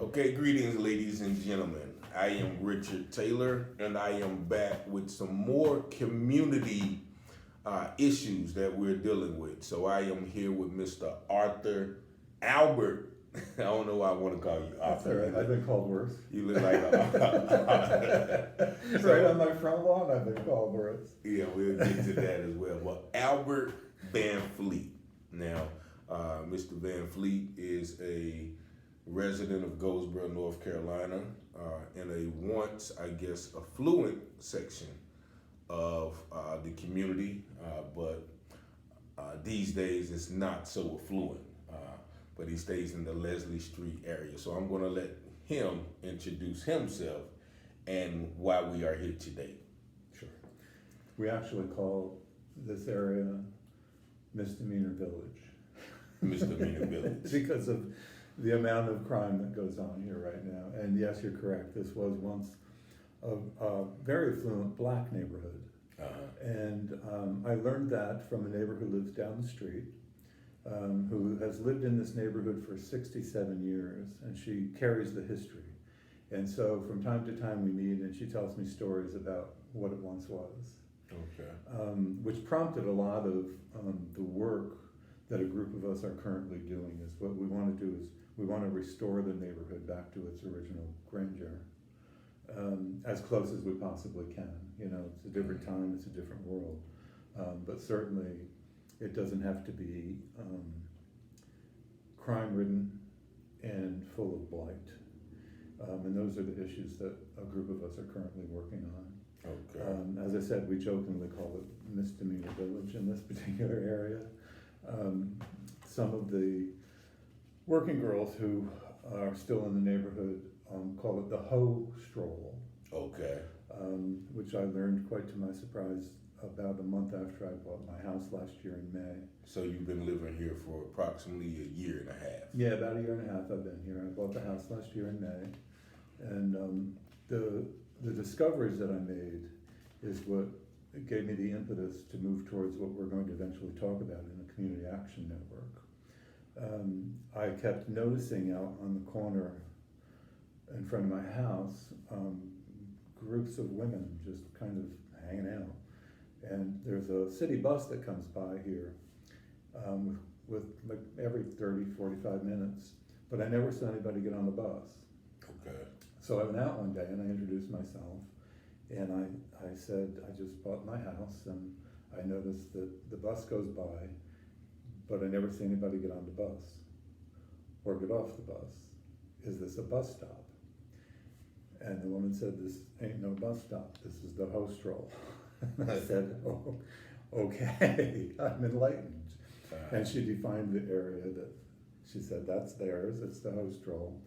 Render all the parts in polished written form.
Okay, greetings, ladies and gentlemen. I am Richard Taylor, and I am back with some more community issues that we're dealing with. So I am here with Mr. Arthur Albert. I don't know why I want to call you That's all Arthur. right. I've been called worse. You look like Right on my front lawn, I've been called worse. Yeah, we'll get to that as well. But Albert Van Fleet. Now, Mr. Van Fleet is a resident of Goldsboro, North Carolina, in a once, I guess, affluent section of the community, but these days it's not so affluent. But he stays in the Leslie Street area. So I'm going to let him introduce himself and why we are here today. Sure. We actually call this area Misdemeanor Village. Misdemeanor Village. Because of the amount of crime that goes on here right now. And yes, you're correct. This was once a very affluent black neighborhood. And I learned that from a neighbor who lives down the street, who has lived in this neighborhood for 67 years, and she carries the history. And so from time to time we meet, and she tells me stories about what it once was. Okay. Which prompted a lot of the work that a group of us are currently doing. Is what we want to do is we want to restore the neighborhood back to its original grandeur, as close as we possibly can. You know, it's a different time, it's a different world, but certainly it doesn't have to be crime-ridden and full of blight. And those are the issues that a group of us are currently working on. Okay. As I said, we jokingly call it Misdemeanor Village in this particular area. Some of the working girls who are still in the neighborhood call it the Stroll. Okay. Which I learned quite to my surprise about a month after I bought my house last year in May. So you've been living here for approximately a year and a half. Yeah, about a year and a half I've been here. I bought the house last year in May. And the discoveries that I made is what gave me the impetus to move towards what we're going to eventually talk about in the Community Action Network. I kept noticing out on the corner in front of my house groups of women just kind of hanging out. And there's a city bus that comes by here with like every 30, 45 minutes, but I never saw anybody get on the bus. Okay. So I went out one day and I introduced myself, and I said, I just bought my house and I noticed that the bus goes by, but I never see anybody get on the bus or get off the bus. Is this a bus stop? And the woman said, this ain't no bus stop, this is the Stroll. I said, oh, okay, I'm enlightened. And she defined the area that she said, that's theirs, it's the Stroll,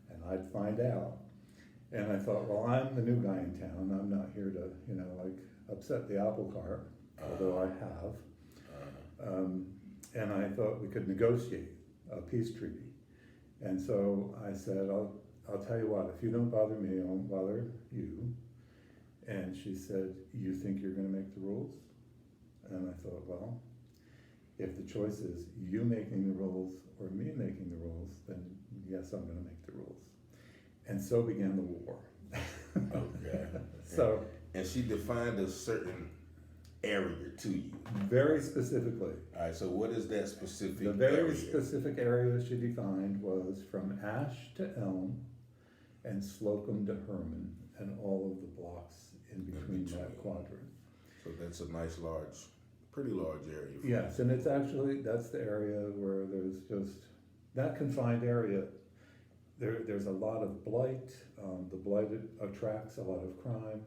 and I'd find out. And I thought, well, I'm the new guy in town, I'm not here to, upset the apple cart, although I have. And I thought we could negotiate a peace treaty. And so I said, I'll tell you what, if you don't bother me, I won't bother you. And she said, you think you're gonna make the rules? And I thought, well, if the choice is you making the rules or me making the rules, then yes, I'm gonna make the rules. And so began the war. Okay. So. And she defined a certain area to you. Very specifically. All right, so what is that specific The very area? specific area she defined was from Ash to Elm and Slocum to Herman and all of the blocks in between that quadrant. So that's a nice pretty large area. Yes, and it's actually, that's the area where there's just, that confined area, there's a lot of blight. The blight attracts a lot of crime.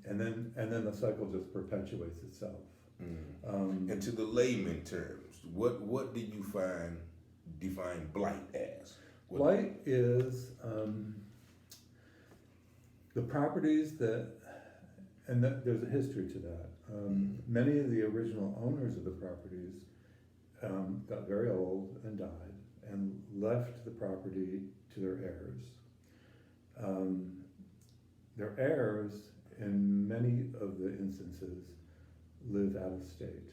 And then the cycle just perpetuates itself. And to the layman terms, what do you define blight as? Blight is the properties there's a history to that. Many of the original owners of the properties got very old and died and left the property to their heirs. Their heirs, in many of the instances, live out of state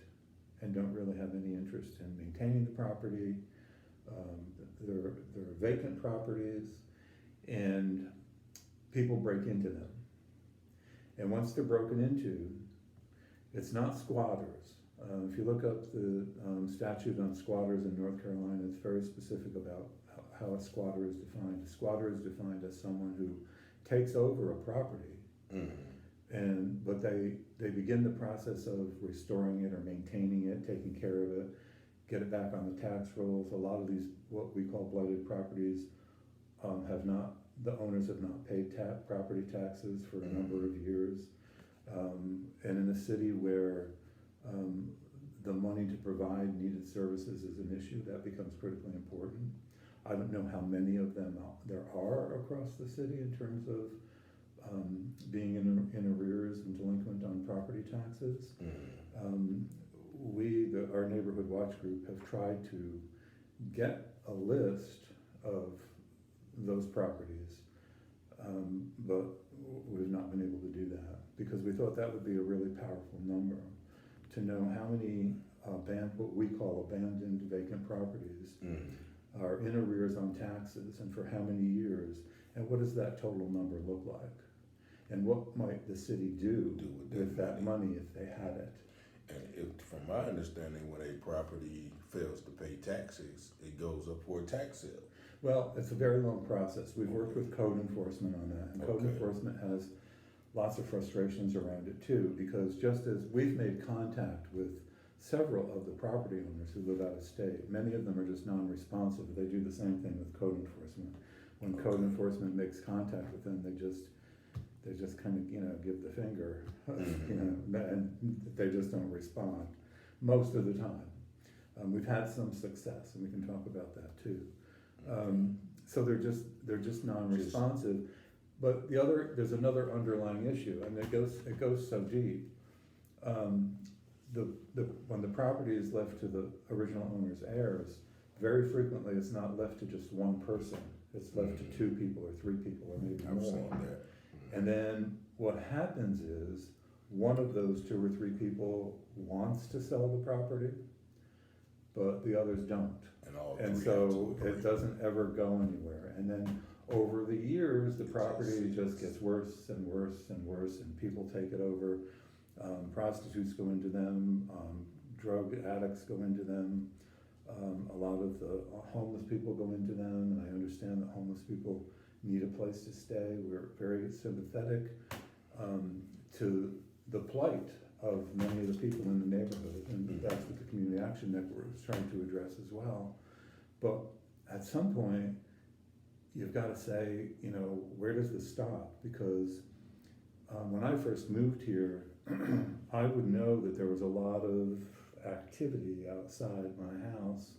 and don't really have any interest in maintaining the property. They're vacant properties, and people break into them. And once they're broken into, it's not squatters. If you look up the statute on squatters in North Carolina, it's very specific about how a squatter is defined. A squatter is defined as someone who takes over a property, but they begin the process of restoring it or maintaining it, taking care of it, get it back on the tax rolls. A lot of these, what we call blighted properties, the owners have not paid property taxes for a number of years. And in a city where the money to provide needed services is an issue, that becomes critically important. I don't know how many of them there are across the city in terms of being in arrears and delinquent on property taxes. Our neighborhood watch group have tried to get a list of those properties, but we've not been able to do that because we thought that would be a really powerful number to know how many what we call abandoned vacant properties are in arrears on taxes and for how many years, and what does that total number look like, and what might the city do with that money if they had it. And from my understanding, when a property fails to pay taxes, it goes up for a tax sale. Well, it's a very long process. We've worked with code enforcement on that, and code enforcement has lots of frustrations around it too, because just as we've made contact with several of the property owners who live out of state, many of them are just non-responsive. They do the same thing with code enforcement. When code enforcement makes contact with them, they just kind of give the finger, and they just don't respond most of the time. We've had some success, and we can talk about that too. So they're just non-responsive. But there's another underlying issue, and it goes so deep. When the property is left to the original owner's heirs, very frequently it's not left to just one person. It's left to 2 people or 3 people or maybe more. I've seen that. And then what happens is one of those 2 or 3 people wants to sell the property, but the others don't. And so it doesn't ever go anywhere. And then over the years, the property just gets worse and worse and worse, and people take it over. Prostitutes go into them, drug addicts go into them, a lot of the homeless people go into them, and I understand that homeless people need a place to stay. We're very sympathetic to the plight of many of the people in the neighborhood, and that's what the Community Action Network is trying to address as well. But at some point, you've got to say, where does this stop? Because when I first moved here, I would know that there was a lot of activity outside my house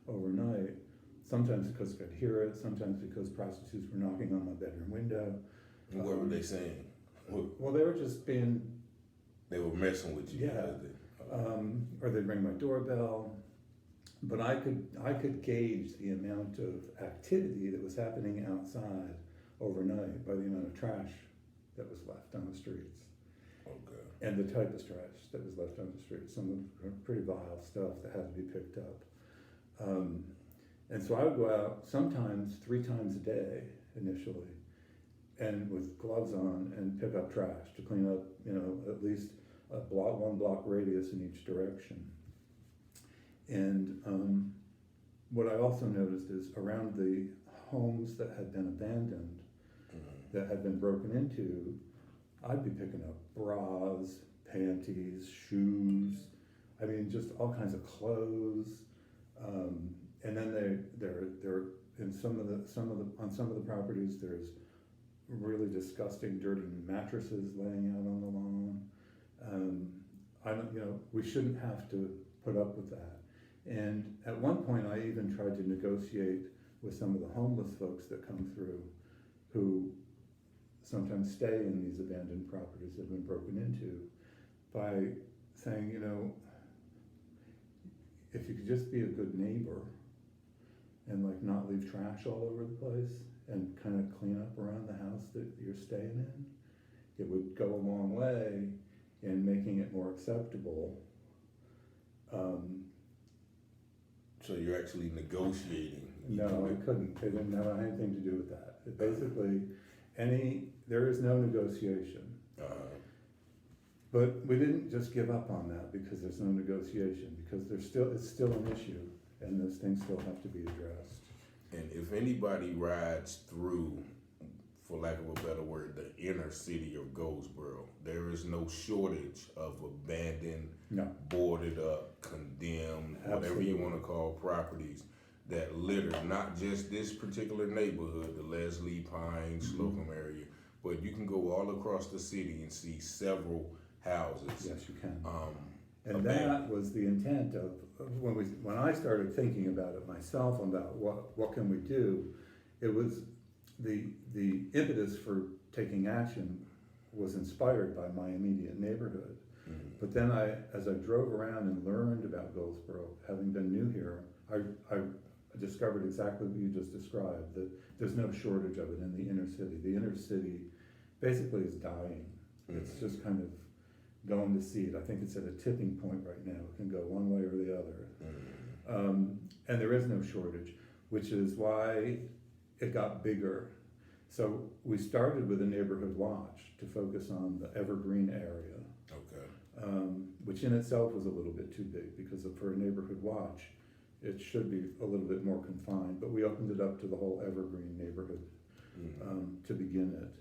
overnight, sometimes because I could hear it, sometimes because prostitutes were knocking on my bedroom window. And what were they saying? Well, they were just being... They were messing with you. Yeah. Or they'd ring my doorbell. But I could gauge the amount of activity that was happening outside overnight by the amount of trash that was left on the streets. Okay. And the type of trash that was left on the streets. Some of the pretty vile stuff that had to be picked up. And so I would go out sometimes 3 times a day initially, and with gloves on, and pick up trash to clean up, at least one block radius in each direction. And what I also noticed is around the homes that had been abandoned, that had been broken into, I'd be picking up bras, panties, shoes, just all kinds of clothes. And then they're in on some of the properties, there's really disgusting, dirty mattresses laying out on the lawn. We shouldn't have to put up with that. And at one point, I even tried to negotiate with some of the homeless folks that come through, who sometimes stay in these abandoned properties that have been broken into, by saying, if you could just be a good neighbor and not leave trash all over the place and kind of clean up around the house that you're staying in, it would go a long way in making it more acceptable. So you're actually negotiating No, I couldn't. It didn't have anything to do with that. It basically, there is no negotiation. But we didn't just give up on that because there's no negotiation, because it's still an issue, and those things still have to be addressed. And if anybody rides through, for lack of a better word, the inner city of Goldsboro, there is no shortage of abandoned, boarded up, condemned, whatever you want to call properties that litter not just this particular neighborhood, the Leslie, Pine, Slocum area, but you can go all across the city and see several houses. Yes, you can. And that was the intent of when I started thinking about it myself, about what can we do. It was the impetus for taking action was inspired by my immediate neighborhood. But then as I drove around and learned about Goldsboro, having been new here, I discovered exactly what you just described, that there's no shortage of it in the inner city. The inner city basically is dying. It's just kind of going to seed. I think it's at a tipping point right now. It can go one way or the other. And there is no shortage, which is why it got bigger. So we started with a neighborhood watch to focus on the Evergreen area, which in itself was a little bit too big, because for a neighborhood watch, it should be a little bit more confined, but we opened it up to the whole Evergreen neighborhood to begin it.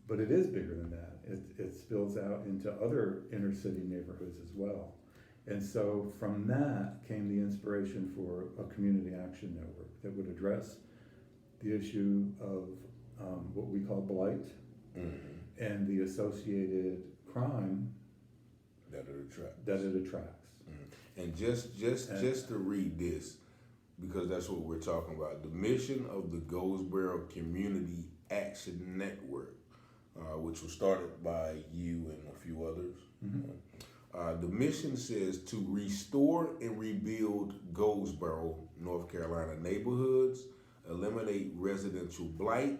But it is bigger than that. It spills out into other inner city neighborhoods as well. And so from that came the inspiration for a community action network that would address the issue of what we call blight and the associated crime that it attracts. And just to read this, because that's what we're talking about, the mission of the Goldsboro Community Action Network, which was started by you and a few others. The mission says to restore and rebuild Goldsboro, North Carolina neighborhoods, eliminate residential blight,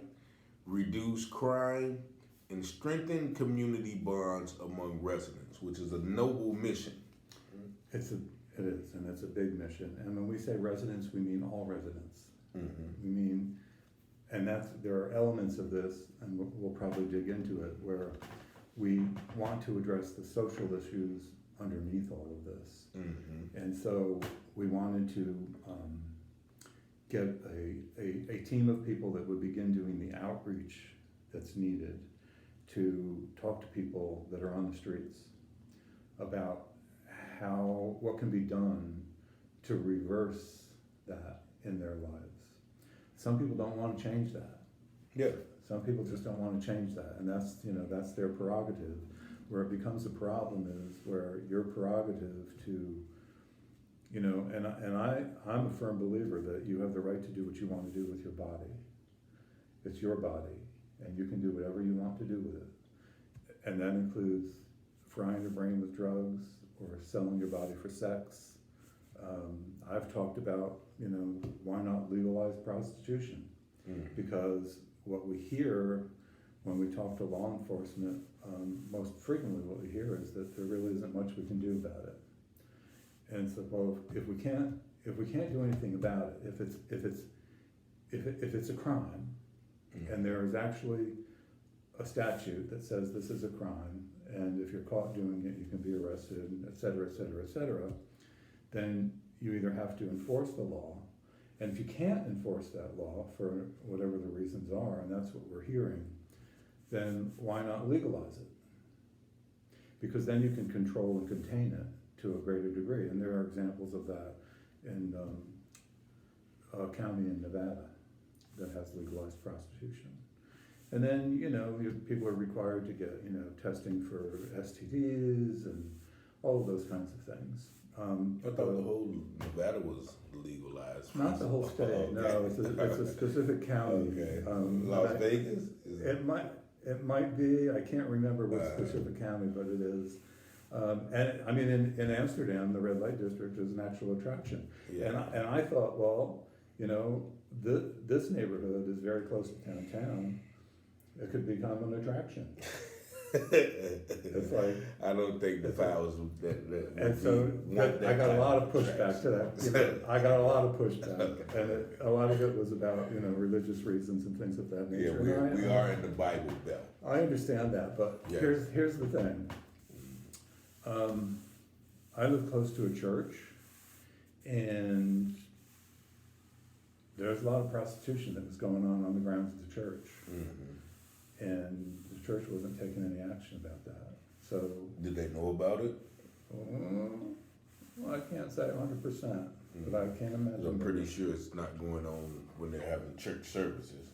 reduce crime, and strengthen community bonds among residents, which is a noble mission. It is, and it's a big mission. And when we say residents, we mean all residents. We mean, and there are elements of this, and we'll probably dig into it, where we want to address the social issues underneath all of this. And so we wanted to get a team of people that would begin doing the outreach that's needed to talk to people that are on the streets about what can be done to reverse that in their lives. Some people don't want to change that. Yeah. Some people just don't want to change that, and that's their prerogative. Where it becomes a problem is where your prerogative to, and I'm a firm believer that you have the right to do what you want to do with your body. It's your body, and you can do whatever you want to do with it. And that includes frying your brain with drugs or selling your body for sex. I've talked about, why not legalize prostitution? Because what we hear when we talk to law enforcement, most frequently what we hear is that there really isn't much we can do about it. And so, well, if we can't do anything about it, if it's a crime, and there is actually a statute that says this is a crime, and if you're caught doing it, you can be arrested, et cetera, et cetera, et cetera, then you either have to enforce the law, and if you can't enforce that law for whatever the reasons are, and that's what we're hearing, then why not legalize it? Because then you can control and contain it to a greater degree, and there are examples of that in a county in Nevada that has legalized prostitution. And then, people are required to get, testing for STDs and all of those kinds of things. I thought the whole Nevada was legalized. Not the whole state, okay. No, it's a specific county. Okay. Las Vegas? It might be, I can't remember what specific county, but it is. And I mean, in Amsterdam, the red light district is an actual attraction. Yeah. And I thought, well, this neighborhood is very close to downtown. It could become an attraction. It's like, I don't think the powers that and so I got a lot of pushback to that. You know, I got a lot of pushback, and a lot of it was about religious reasons and things of that Yeah, nature. we are in the Bible Belt. I understand that, but Yeah. here's the thing. I live close to a church, and there's a lot of prostitution that was going on the grounds of the church, and the church wasn't taking any action about that. So, Did they know about it? well, I can't say 100%, but I can't imagine. I'm pretty sure it's not going on when they're having church services.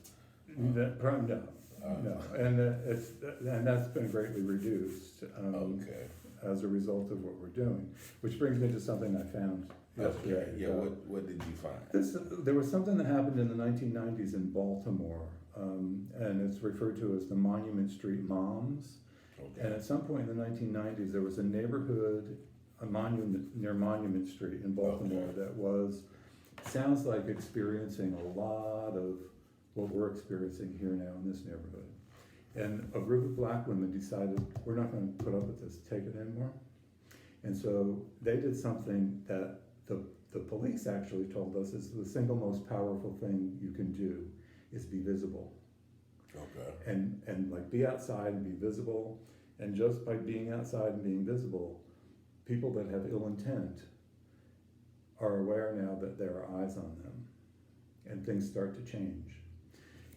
Probably no, and that's been greatly reduced. Okay. As a result of what we're doing, which brings me to something I found yesterday. Okay. Yeah. What did you find? There was something that happened in the 1990s in Baltimore, and it's referred to as the Monument Street Moms. Okay. And at some point in the 1990s, there was a neighborhood, a monument near Monument Street in Baltimore that sounds like experiencing a lot of what we're experiencing here now in this neighborhood. And a group of black women decided, we're not going to put up with this, take it anymore. And so they did something that the police actually told us is the single most powerful thing you can do is be visible. Okay. And like be outside and be visible. And just by being outside and being visible, people that have ill intent are aware now that there are eyes on them, and things start to change.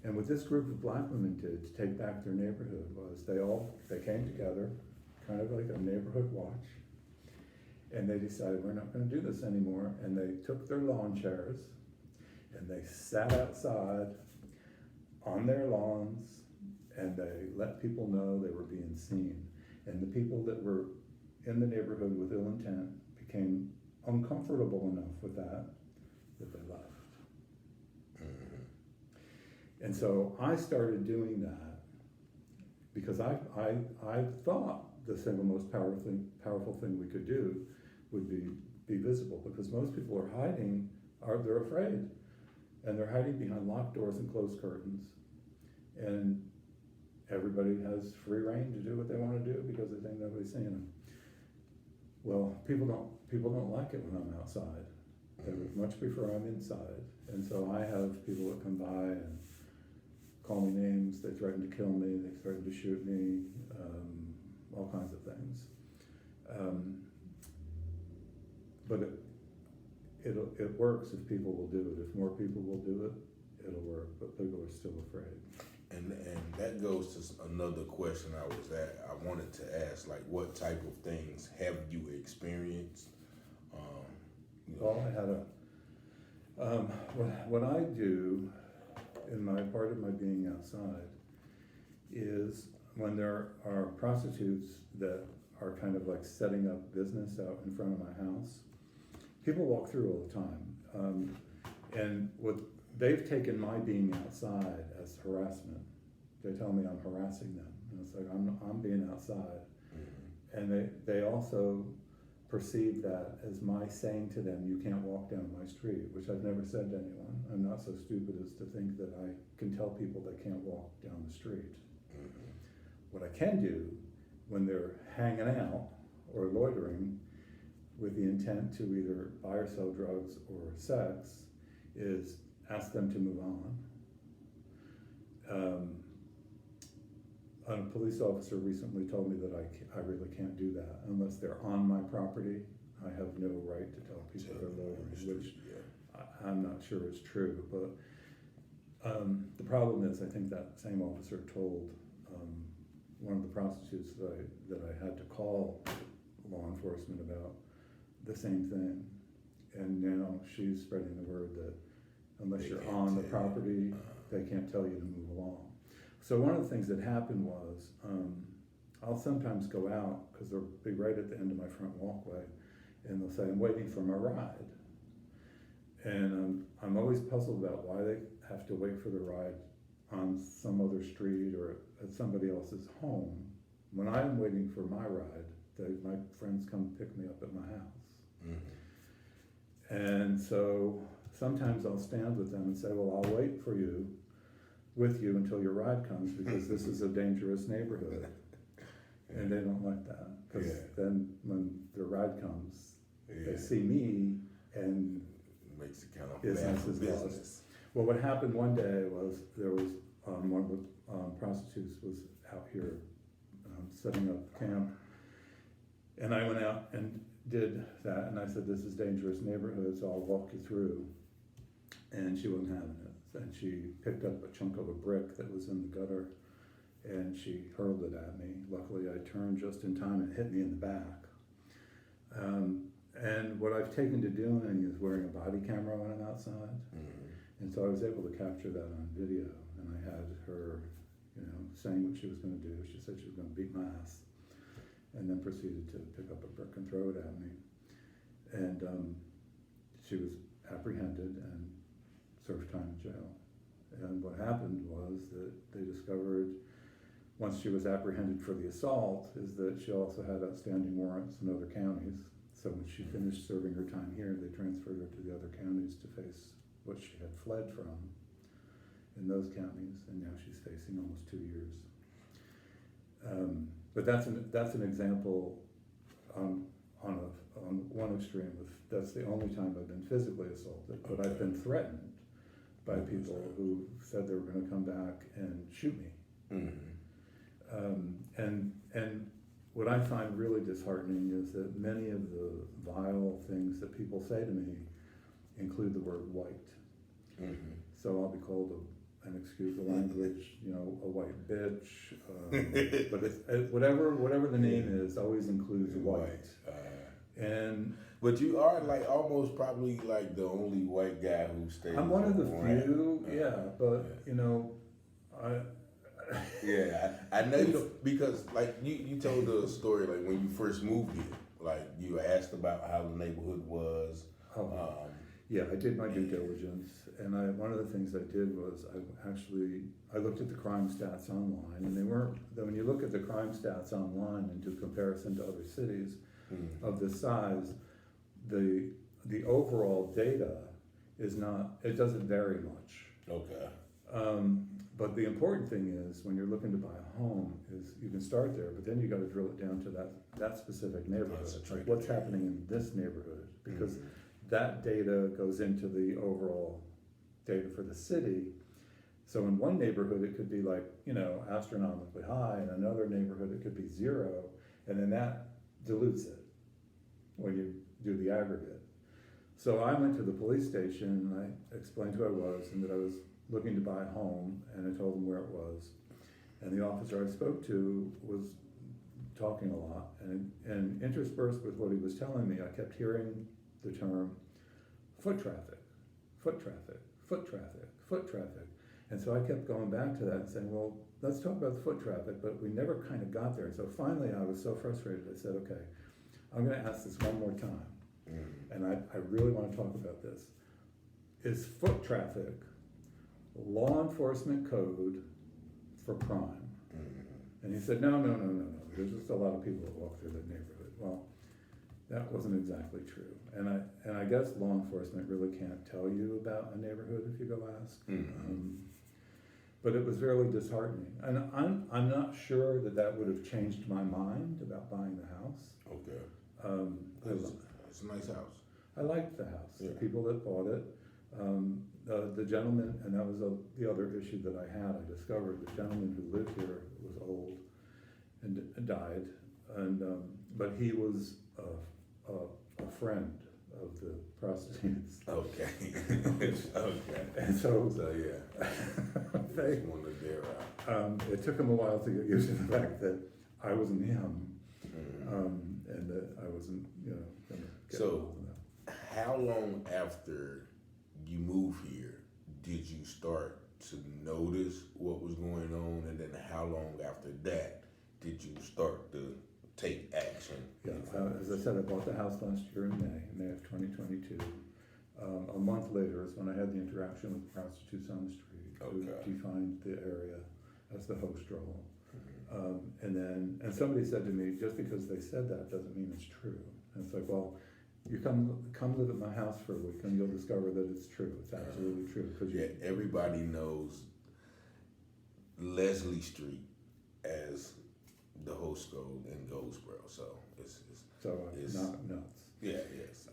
And what this group of black women did to take back their neighborhood was they came together, kind of like a neighborhood watch, and they decided we're not going to do this anymore. And they took their lawn chairs and they sat outside on their lawns, and they let people know they were being seen. And the people that were in the neighborhood with ill intent became uncomfortable enough with that they left. And so I started doing that because I thought the single most powerful thing we could do would be visible, because most people are hiding, they're afraid, and they're hiding behind locked doors and closed curtains, and everybody has free reign to do what they want to do because they think nobody's seeing them. Well, people don't like it when I'm outside. They would much prefer I'm inside, and so I have people that come by and call me names, they threaten to kill me, they threaten to shoot me, all kinds of things. But it works if people will do it. If more people will do it, it'll work, but people are still afraid. And that goes to another question I wanted to ask, like what type of things have you experienced? Well, I had what I do in my part of my being outside is when there are prostitutes that are kind of like setting up business out in front of my house, people walk through all the time, and they've taken my being outside as harassment. They tell me I'm harassing them, and it's like I'm being outside, and they also perceive that as my saying to them, you can't walk down my street, which I've never said to anyone. I'm not so stupid as to think that I can tell people they can't walk down the street. What I can do when they're hanging out or loitering with the intent to either buy or sell drugs or sex is ask them to move on. A police officer recently told me that I really can't do that unless they're on my property. I have no right to tell people they're loitering, which I'm not sure is true. But the problem is, I think that same officer told one of the prostitutes that I had to call law enforcement about the same thing, and now she's spreading the word that unless you're on the property, they can't tell you to move along. So one of the things that happened was, I'll sometimes go out, because they'll be right at the end of my front walkway, and they'll say, I'm waiting for my ride. And I'm always puzzled about why they have to wait for the ride on some other street or at somebody else's home. When I'm waiting for my ride, my friends come pick me up at my house. And so sometimes I'll stand with them and say, well, I'll wait with you until your ride comes, because this is a dangerous neighborhood. And they don't like that, because then when the ride comes, they see me and makes it kind of business is lost. Well, what happened one day was there was one of the prostitutes was out here setting up camp, and I went out and did that, and I said, this is dangerous neighborhood, so I'll walk you through. And she wasn't having it, and she picked up a chunk of a brick that was in the gutter, and she hurled it at me. Luckily, I turned just in time and it hit me in the back. And what I've taken to doing is wearing a body camera when I'm outside. And so I was able to capture that on video, and I had her, saying what she was going to do. She said she was going to beat my ass, and then proceeded to pick up a brick and throw it at me. And she was apprehended and served time in jail. And what happened was that they discovered, once she was apprehended for the assault, is that she also had outstanding warrants in other counties. So when she finished serving her time here, they transferred her to the other counties to face what she had fled from in those counties, and now she's facing almost 2 years. But that's an example on one extreme of, that's the only time I've been physically assaulted, but I've been threatened by people who said they were going to come back and shoot me. And what I find really disheartening is that many of the vile things that people say to me include the word white. So I'll be called and excuse the language, a white bitch, but it's, whatever the name is, always includes white. But you are like almost probably like the only white guy who stays. I'm one of the few, I know you, because like you told the story like when you first moved here, like you were asked about how the neighborhood was. I did my due diligence, and one of the things I did was I looked at the crime stats online, and they weren't. When you look at the crime stats online and do comparison to other cities of this size, the overall data is not. It doesn't vary much. Okay. But the important thing is when you're looking to buy a home is you can start there, but then you got to drill it down to that specific neighborhood. Like what's happening in this neighborhood, because that data goes into the overall data for the city. So in one neighborhood it could be like, astronomically high, and another neighborhood it could be 0, and then that dilutes it when you do the aggregate. So I went to the police station and I explained who I was and that I was looking to buy a home, and I told them where it was. And the officer I spoke to was talking a lot, and interspersed with what he was telling me, I kept hearing the term foot traffic, foot traffic, foot traffic, foot traffic. And so I kept going back to that and saying, well, let's talk about the foot traffic, but we never kind of got there. And so finally I was so frustrated, I said, okay, I'm gonna ask this one more time. And I really want to talk about this. Is foot traffic law enforcement code for crime? And he said, no. There's just a lot of people that walk through that neighborhood. Well, that wasn't exactly true. And I guess law enforcement really can't tell you about a neighborhood if you go ask. But it was really disheartening. And I'm not sure that would have changed my mind about buying the house. Okay. It's a nice house. I liked the house. The people that bought it, the gentleman, and that was the other issue that I had. I discovered the gentleman who lived here was old and died, but he was a friend of the prostitutes. Okay. And so yeah. they wanted their it took him a while to get used to the fact that I wasn't him, and that I wasn't, gonna get So, how long after you moved here did you start to notice what was going on, and then how long after that did you start to take action? Yeah, as I said, I bought the house last year in May of 2022. A month later is when I had the interaction with prostitutes on the street who defined the area as the host role. And somebody said to me, just because they said that doesn't mean it's true. And it's like, well, you come live at my house for a week and you'll discover that it's true. It's absolutely true. Cause everybody knows Leslie Street as the host school in Goldsboro. So it's not nuts. yeah, yes.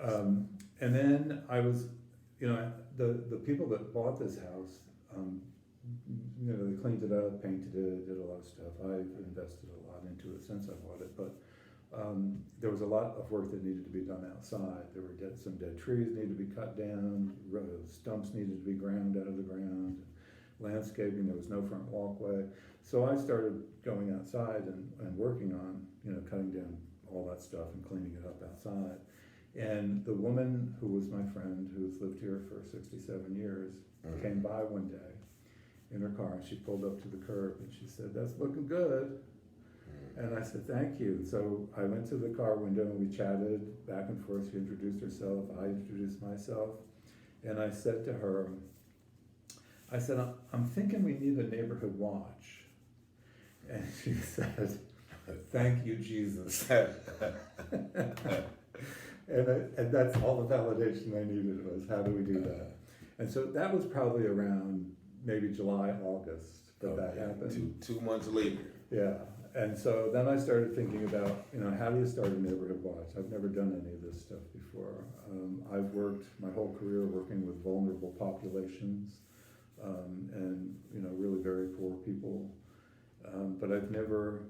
And then I was, the people that bought this house, they cleaned it up, painted it, did a lot of stuff. I've invested a lot into it since I bought it, but there was a lot of work that needed to be done outside. There were some dead trees needed to be cut down, stumps needed to be ground out of the ground, landscaping, there was no front walkway. So I started going outside and working on, cutting down all that stuff and cleaning it up outside. And the woman who was my friend, who's lived here for 67 years, came by one day in her car, and she pulled up to the curb and she said, "That's looking good." And I said, "Thank you." So I went to the car window and we chatted back and forth. She introduced herself, I introduced myself, and I said to her, I'm thinking we need a neighborhood watch. And she said, "Thank you, Jesus." And that's all the validation I needed was, how do we do that? And so that was probably around maybe July, August that happened. 2 months later. Yeah. And so then I started thinking about, how do you start a neighborhood watch? I've never done any of this stuff before. I've worked my whole career working with vulnerable populations, and, really very poor people. But I've never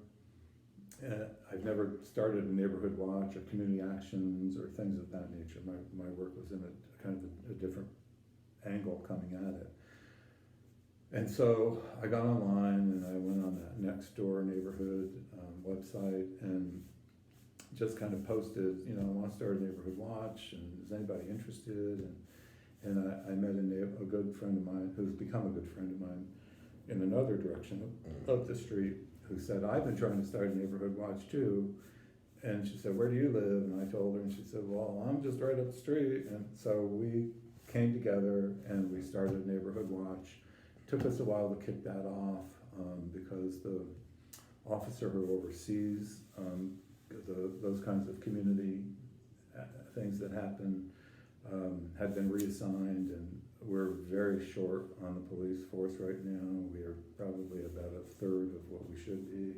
started a neighborhood watch or community actions or things of that nature. My work was in a kind of a different angle coming at it. And so I got online and I went on that Nextdoor neighborhood website and just kind of posted, I want to start a neighborhood watch, and is anybody interested? And I met a good friend of mine who's become a good friend of mine in another direction up the street, who said, "I've been trying to start a neighborhood watch too." And she said, "Where do you live?" And I told her, and she said, "Well, I'm just right up the street." And so we came together and we started a neighborhood watch. It took us a while to kick that off because the officer who oversees those kinds of community things that happen had been reassigned, and we're very short on the police force right now. We are probably about a third of what we should be.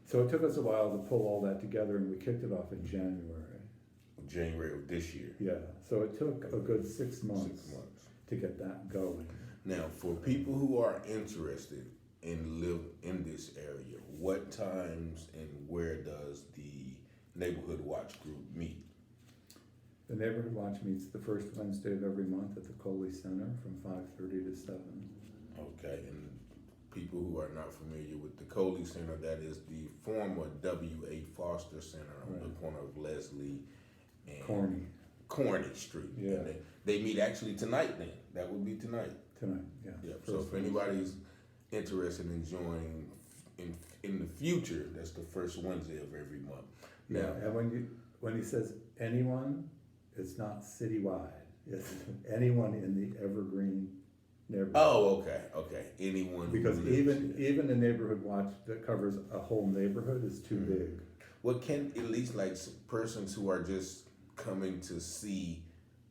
So it took us a while to pull all that together, and we kicked it off in January of this year. Yeah, so it took a good 6 months to get that going. Now, for people who are interested and live in this area, what times and where does the Neighborhood Watch group meet? The Neighborhood Watch meets the first Wednesday of every month at the Coley Center from 5:30 to 7. Okay, and people who are not familiar with the Coley Center, that is the former W.A. Foster Center on the corner of Leslie and Corny Street. Yeah. And they meet actually tonight then. That would be tonight. Tonight, yeah. So if anybody's interested in joining in the future, that's the first Wednesday of every month. Now, and when he says anyone, it's not citywide. It's anyone in the Evergreen neighborhood. Oh, okay. Anyone. Because even a neighborhood watch that covers a whole neighborhood is too big. Well, can at least like persons who are just coming to see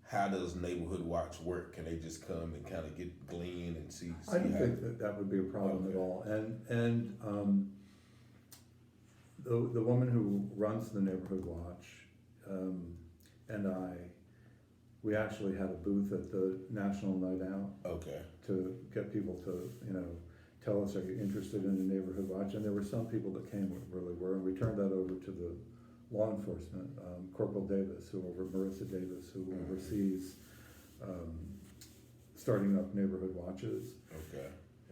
how does Neighborhood Watch work? Can they just come and kind of glean and see? I don't think that would be a problem at all. And the woman who runs the Neighborhood Watch and we actually had a booth at the National Night Out. Okay. To get people to, tell us, are you interested in the Neighborhood Watch? And there were some people that came who really were, and we turned that over to the law enforcement, Corporal Davis, Marissa Davis, who oversees starting up neighborhood watches. Okay.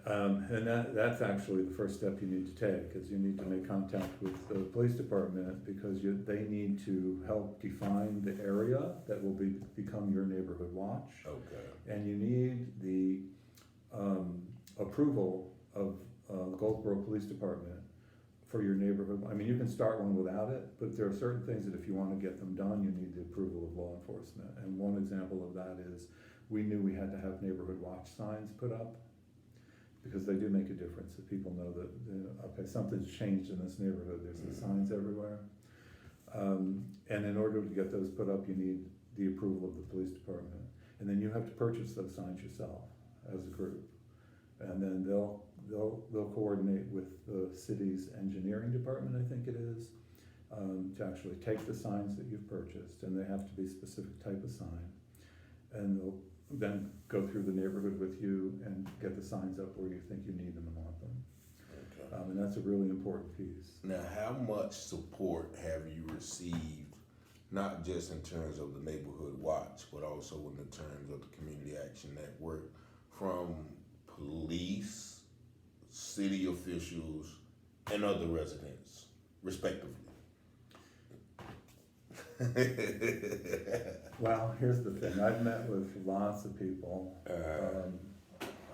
And that's actually the first step you need to take, is you need to make contact with the police department, because they need to help define the area that will become your neighborhood watch. Okay. And you need the approval of the Goldsboro Police Department for your neighborhood. I mean, you can start one without it, but there are certain things that if you want to get them done, you need the approval of law enforcement. And one example of that is we knew we had to have neighborhood watch signs put up, because they do make a difference, that people know that, okay, something's changed in this neighborhood. There's the signs everywhere. And in order to get those put up, you need the approval of the police department. And then you have to purchase those signs yourself as a group. And then they'll coordinate with the city's engineering department, I think it is, to actually take the signs that you've purchased, and they have to be a specific type of sign. And they'll then go through the neighborhood with you and get the signs up where you think you need them and want them. Okay. And that's a really important piece. Now, how much support have you received, not just in terms of the Neighborhood Watch, but also in the terms of the Community Action Network, from police, city officials, and other residents, respectively? Well, here's the thing, I've met with lots of people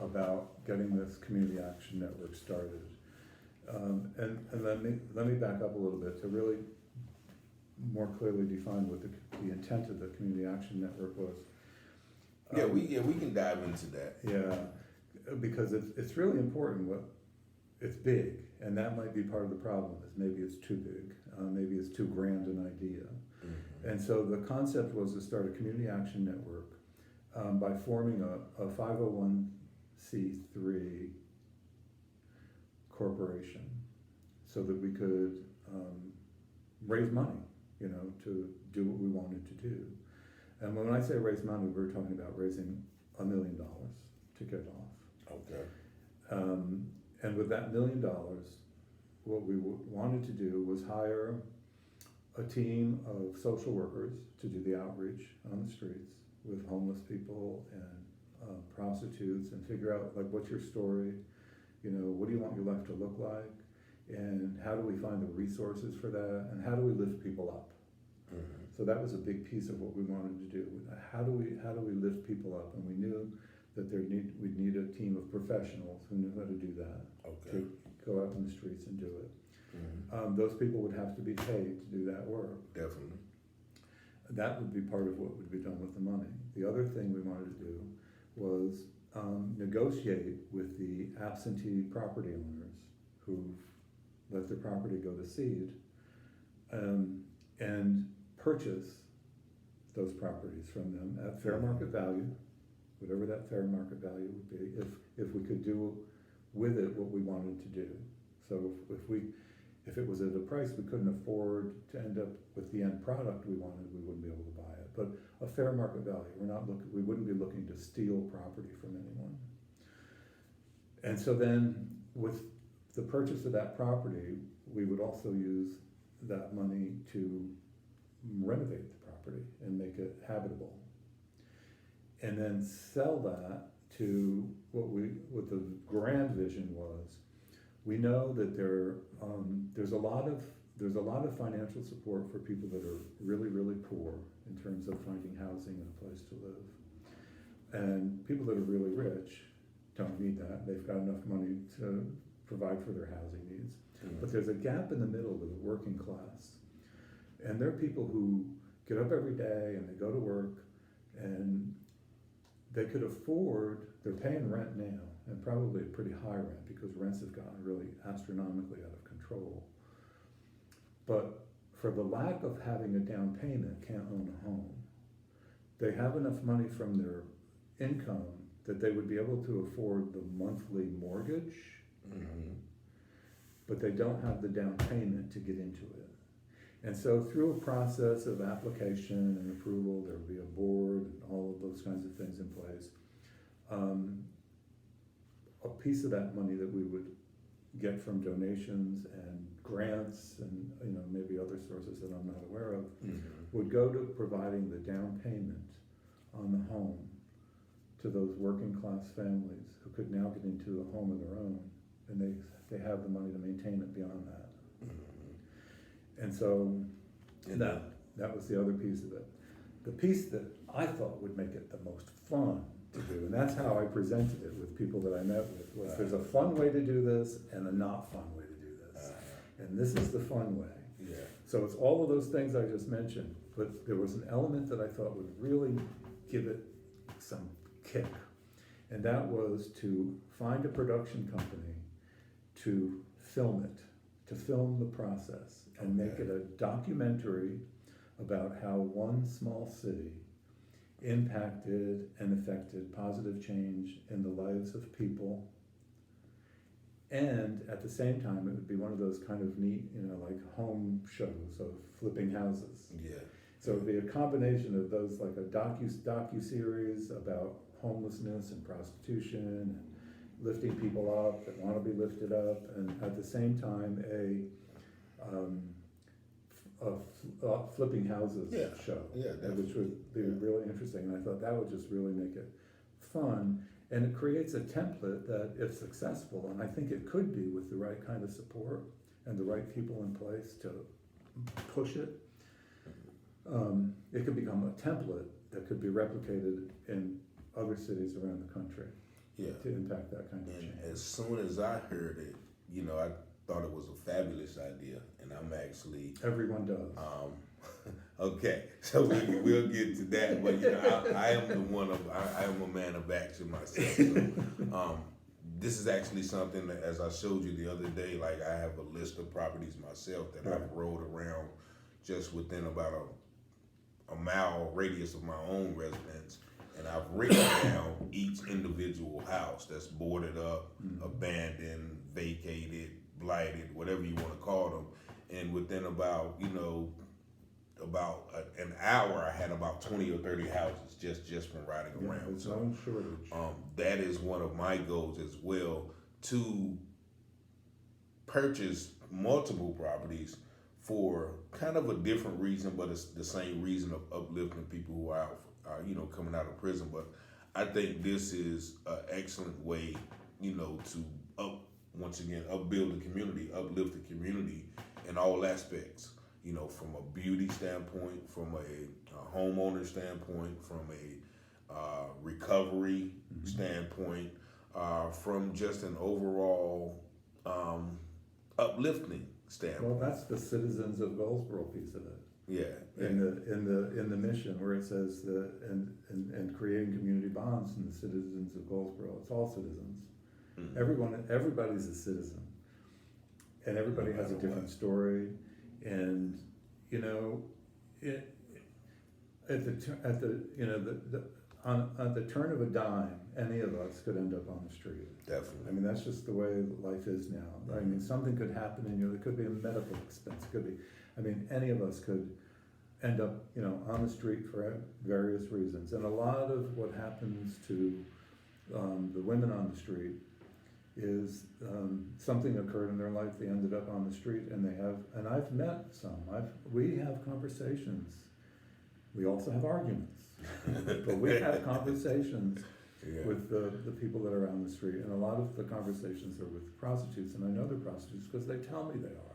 about getting this community action network started. And let me back up a little bit to really more clearly define what the intent of the community action network was. We can dive into that. Yeah, because it's really important. It's big, and that might be part of the problem, is maybe it's too big, maybe it's too grand an idea. Mm-hmm. And so the concept was to start a community action network by forming a 501c3 corporation, so that we could raise money, to do what we wanted to do. And when I say raise money, we're talking about raising $1 million to kick off. Okay. And with that $1 million, what we wanted to do was hire a team of social workers to do the outreach on the streets with homeless people and prostitutes, and figure out, like, what's your story, what do you want your life to look like, and how do we find the resources for that, and how do we lift people up? Mm-hmm. So that was a big piece of what we wanted to do. How do we lift people up? And we knew that we'd need a team of professionals who knew how to do that. Okay. To go out in the streets and do it. Mm-hmm. Those people would have to be paid to do that work. Definitely. That would be part of what would be done with the money. The other thing we wanted to do was negotiate with the absentee property owners who've let their property go to seed, and purchase those properties from them at fair market value, whatever that fair market value would be, if we could do with it what we wanted to do. So if it was at a price we couldn't afford to end up with the end product we wanted, we wouldn't be able to buy it. But a fair market value. We wouldn't be looking to steal property from anyone. And so then, with the purchase of that property, we would also use that money to renovate the property and make it habitable. And then sell that to what the grand vision was. We know that there's a lot of financial support for people that are really, really poor in terms of finding housing and a place to live. And people that are really rich don't need that. They've got enough money to provide for their housing needs. Mm-hmm. But there's a gap in the middle with the working class. And there are people who get up every day and they go to work, and they could afford, they're paying rent now, and probably a pretty high rent because rents have gotten really astronomically out of control. But for the lack of having a down payment, can't own a home. They have enough money from their income that they would be able to afford the monthly mortgage, Mm-hmm. but they don't have the down payment to get into it. And so through a process of application and approval, there will be a board and all of those kinds of things in place. A piece of that money that we would get from donations and grants and maybe other sources that I'm not aware of, Mm-hmm. would go to providing the down payment on the home to those working class families who could now get into a home of their own, and they have the money to maintain it beyond that. Mm-hmm. And so And that was the other piece of it. The piece that I thought would make it the most fun to do, and that's how I presented it with people that I met with, was there's a fun way to do this and a not fun way to do this. And this is the fun way. Yeah. So it's all of those things I just mentioned, but there was an element that I thought would really give it some kick. And that was to find a production company to film it, to film the process and make it a documentary about how one small city impacted and affected positive change in the lives of people And at the same time, it would be one of those kind of neat, like home shows of flipping houses. Yeah. So it'd be a combination of those, like a docu-series about homelessness and prostitution and lifting people up that want to be lifted up, and at the same time flipping houses show, which would be really interesting. And I thought that would just really make it fun, and it creates a template that, if successful, and I think it could be with the right kind of support and the right people in place to push it, it could become a template that could be replicated in other cities around the country. Yeah. To impact that kind of change. As soon as I heard it, I thought it was a fabulous idea, and I'm actually. Everyone does. Okay, so we'll get to that, but I am I am a man of action myself. So, this is actually something that, as I showed you the other day, like I have a list of properties myself that I've rode around just within about a mile radius of my own residence. And I've written down each individual house that's boarded up, abandoned, vacated, blighted, whatever you want to call them. And within about an hour, I had about 20 or 30 houses just from riding around. There's no shortage. That is one of my goals as well, to purchase multiple properties for kind of a different reason, but it's the same reason of uplifting people who are out, coming out of prison. But I think this is an excellent way, to upbuild the community, uplift the community in all aspects. From a beauty standpoint, from a homeowner standpoint, from a recovery standpoint, from just an overall uplifting standpoint. Well, that's the citizens of Goldsboro piece of it. Yeah. In the mission where it says and creating community bonds in the citizens of Goldsboro. It's all citizens. Mm-hmm. Everybody's a citizen, and everybody has a different story. And at the turn of a dime, any of us could end up on the street. Definitely. I mean, that's just the way life is now. Mm-hmm. I mean, something could happen in you. It could be a medical expense. It could be. I mean, any of us could end up, on the street for various reasons. And a lot of what happens to the women on the street is something occurred in their life. They ended up on the street, and and I've met some. We have conversations. We also have arguments, but we have conversations with the people that are on the street. And a lot of the conversations are with prostitutes, and I know they're prostitutes because they tell me they are.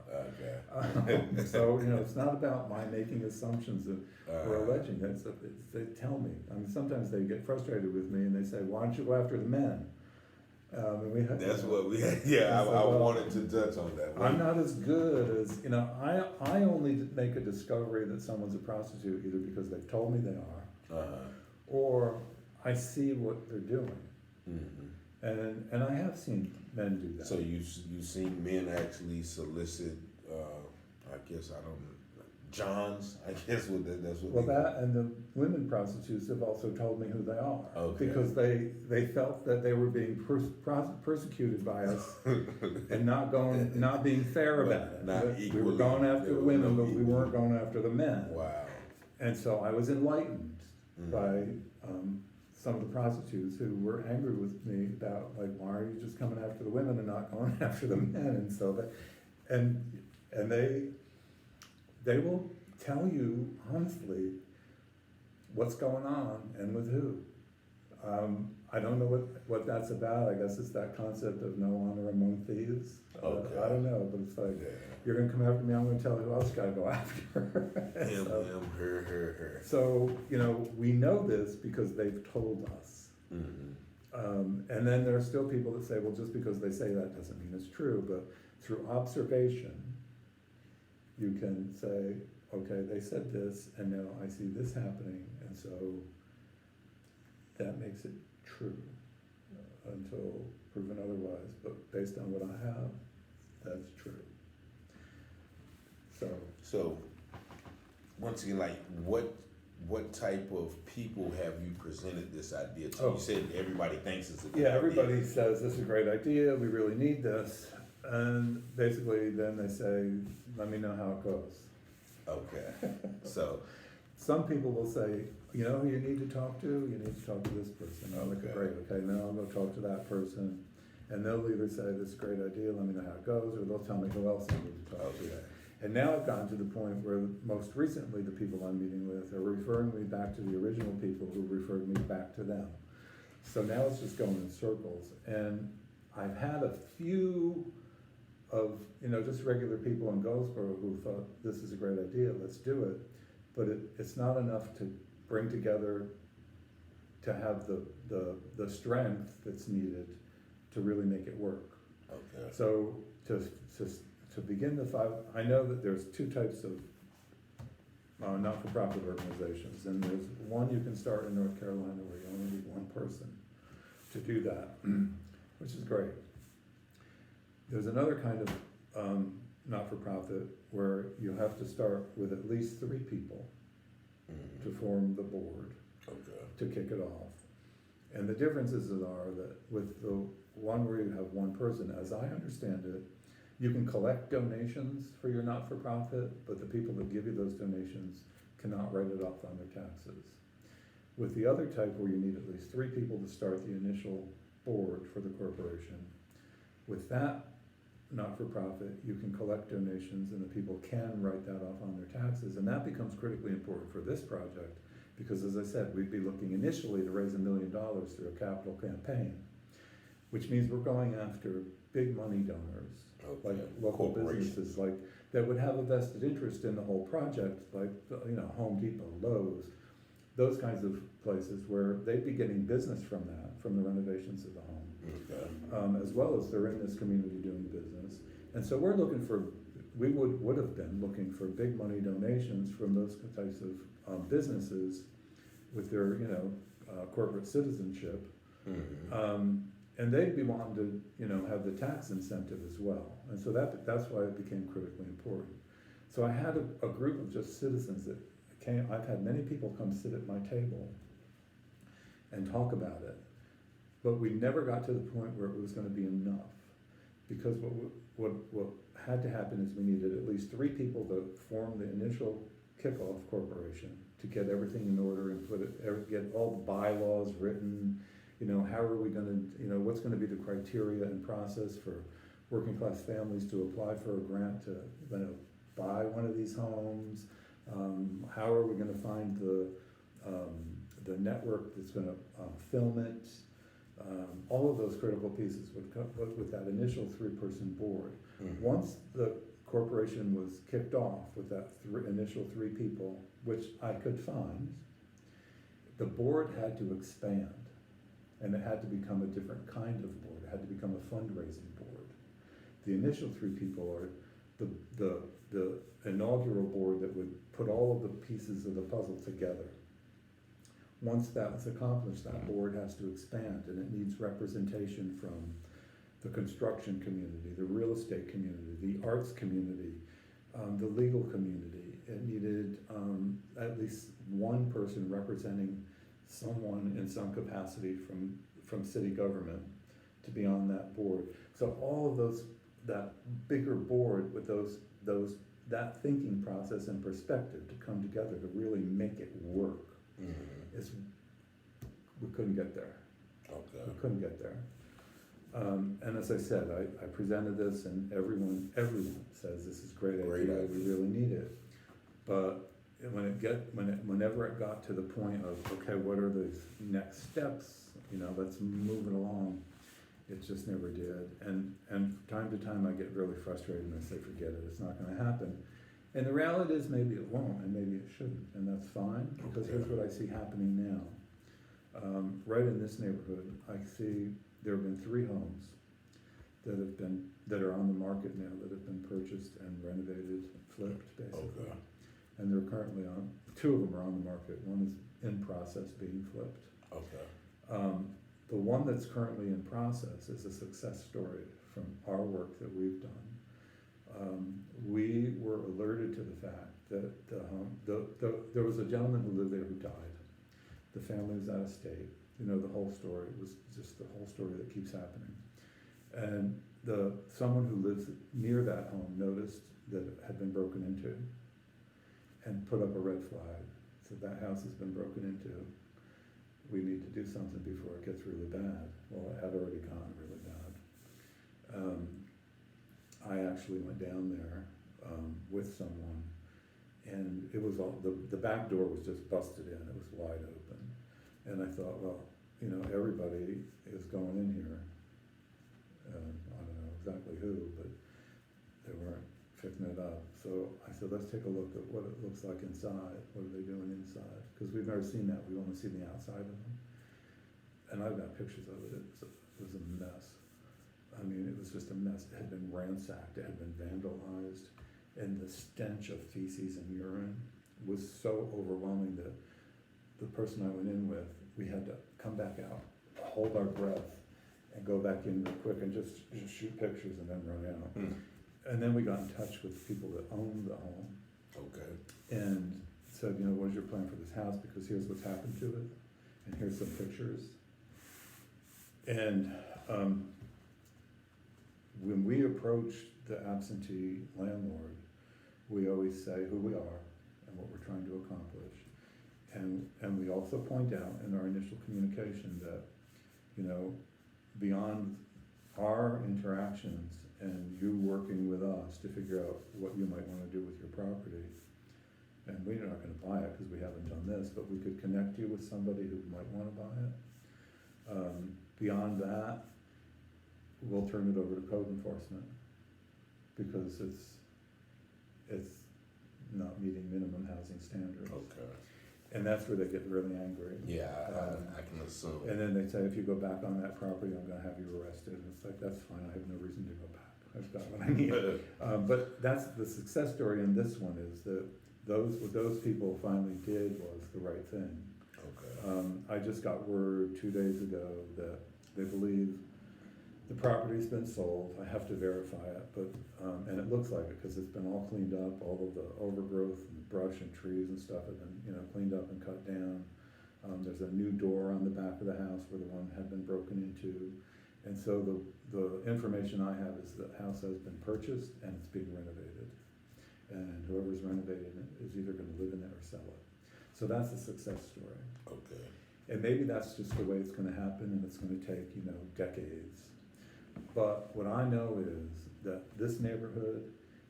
Okay. So it's not about my making assumptions or alleging. They tell me. I mean, sometimes they get frustrated with me and they say, "Why don't you go after the men?" That's what we had. Yeah, I wanted to touch on that. I'm not as good as I only make a discovery that someone's a prostitute either because they've told me they are, or I see what they're doing. Mm-hmm. And I have seen men do that. So you've seen men actually solicit, I guess, I don't know, Johns, I guess that's what. Well, that and the women prostitutes have also told me who they are. Okay. Because they felt that they were being persecuted by us and not being fair about it. Not equally. We were going after the women, but we weren't going after the men. Wow. And so I was enlightened by some of the prostitutes who were angry with me about, like, why are you just coming after the women and not going after the men? And so they will tell you honestly what's going on and with who. I don't know what that's about. I guess it's that concept of no honor among thieves. Okay. I don't know, but it's like, you're going to come after me, I'm going to tell you who else you got to go after. Him, her. So, we know this because they've told us. Mm-hmm. And then there are still people that say, well, just because they say that doesn't mean it's true. But through observation, you can say, okay, they said this, and now I see this happening, and so that makes it true until proven otherwise. But based on what I have, that's true. So once again, like, what what type of people have you presented this idea to? Oh. You said everybody thinks it's a good Yeah, idea. everybody says this is a great idea, we really need this, and basically then they say, let me know how it goes. Okay, so, Some people will say, you know who you need to talk to? You need to talk to this person. I'm like, Okay. great, okay, now I'll go talk to that person. And they'll either say, this is a great idea, let me know how it goes, or they'll tell me who else I need to talk to. okay, And now I've gotten to the point where most recently the people I'm meeting with are referring me back to the original people who referred me back to them. So now it's just going in circles. And I've had a few of, just regular people in Goldsboro who thought, this is a great idea, let's do it. But it's not enough to bring together, to have the strength that's needed to really make it work. okay, So to begin I know that there's two types of not-for-profit organizations, and there's one you can start in North Carolina where you only need one person to do that, which is great. There's another kind of not-for-profit where you have to start with at least 3 people to form the board okay, to kick it off. And the differences are that with the one where you have one person, as I understand it, you can collect donations for your not-for-profit, but the people that give you those donations cannot write it off on their taxes. With the other type where you need at least 3 people to start the initial board for the corporation, with that not-for-profit, you can collect donations and the people can write that off on their taxes, and that becomes critically important for this project, because as I said, we'd be looking initially to raise $1 million through a capital campaign, which means we're going after big money donors, like okay. local Corporations. businesses, like that would have a vested interest in the whole project, like Home Depot, Lowe's, those kinds of places where they'd be getting business from that, from the renovations of the home. Okay, As well as they're in this community doing business. And so we would have been looking for big money donations from those types of businesses with their, corporate citizenship. And they'd be wanting to, have the tax incentive as well. And so that's why it became critically important. So I had a group of just citizens that I've had many people come sit at my table and talk about it. But we never got to the point where it was gonna be enough. Because what had to happen is we needed at least 3 people to form the initial kickoff corporation, to get everything in order and get all the bylaws written, how are we gonna, what's gonna be the criteria and process for working class families to apply for a grant to, buy one of these homes? How are we gonna find the network that's gonna film it? All of those critical pieces would come with that initial 3-person board. Once the corporation was kicked off with that initial 3 people, which I could find, the board had to expand, and it had to become a different kind of board. It had to become a fundraising board. The initial 3 people are the inaugural board that would put all of the pieces of the puzzle together. Once that was accomplished, that board has to expand, and it needs representation from the construction community, the real estate community, the arts community, the legal community. It needed at least one person representing someone in some capacity from city government to be on that board. So all of that bigger board with that thinking process and perspective to come together to really make it work. We couldn't get there. okay, We couldn't get there. And as I said, I presented this, and everyone says this is great idea. We really need it. But whenever it got to the point of, okay, what are the next steps? Let's move it along. It just never did. And from time to time I get really frustrated and I say, forget it, it's not gonna happen. And the reality is maybe it won't, and maybe it shouldn't, and that's fine, because here's what I see happening now. Right in this neighborhood, I see there have been 3 homes that are on the market now, that have been purchased and renovated, flipped, basically. okay, And they're currently 2 of them are on the market, one is in process being flipped. okay, The one that's currently in process is a success story from our work that we've done. we were alerted to the fact that there was a gentleman who lived there who died. The family was out of state. You know the whole story. It was just the whole story that keeps happening. And someone who lives near that home noticed that it had been broken into and put up a red flag. So that house has been broken into. We need to do something before it gets really bad. Well, it had already gone really bad. I actually went down there with someone, and it was all, the back door was just busted in. It was wide open. And I thought, well, you know, everybody is going in here. I don't know exactly who, but they weren't fixing it up. So I said, let's take a look at what it looks like inside. What are they doing inside? Because we've never seen that. We've only seen the outside of them. And I've got pictures of it. It was a mess. I mean, it was just a mess. It had been ransacked. It had been vandalized. And the stench of feces and urine was so overwhelming that the person I went in with, we had to come back out, hold our breath, and go back in real quick and just shoot pictures and then run out. And then we got in touch with people that owned the home. Okay. And said, you know, what's your plan for this house? Because here's what's happened to it, and here's some pictures. And when we approach the absentee landlord, we always say who we are and what we're trying to accomplish. And we also point out in our initial communication that, you know, beyond our interactions and you working with us to figure out what you might want to do with your property, and we're not going to buy it because we haven't done this, but we could connect you with somebody who might want to buy it. Beyond that, we'll turn it over to code enforcement because it's not meeting minimum housing standards. Okay. And that's where they get really angry. Yeah, I can assume. And then they say, if you go back on that property, I'm gonna have you arrested. And it's like, that's fine, I have no reason to go back. I've got what I need. But that's the success story in this one is that what those people finally did was the right thing. Okay. I just got word 2 days ago that they believe the property's been sold. I have to verify it, but, and it looks like it because it's been all cleaned up. All of the overgrowth and brush and trees and stuff have been, you know, cleaned up and cut down. There's a new door on the back of the house where the one had been broken into. And so the information I have is the house has been purchased and it's being renovated. And whoever's renovating it is either gonna live in it or sell it. So that's a success story. Okay. And maybe that's just the way it's gonna happen and it's gonna take, you know, decades. But what I know is that this neighborhood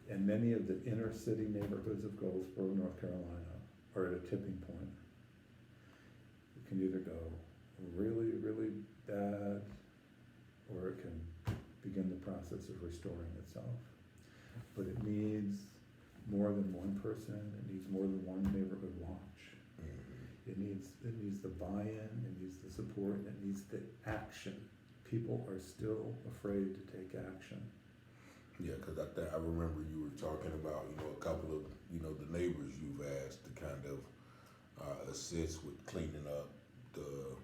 and many of the inner city neighborhoods of Goldsboro, North Carolina, are at a tipping point. It can either go really, really bad, or it can begin the process of restoring itself. But it needs more than one person, it needs more than one neighborhood watch. It needs the buy-in, it needs the support, and it needs the action. People are still afraid to take action. Yeah, because I remember you were talking about, you know, a couple of, you know, the neighbors you've asked to kind of assist with cleaning up the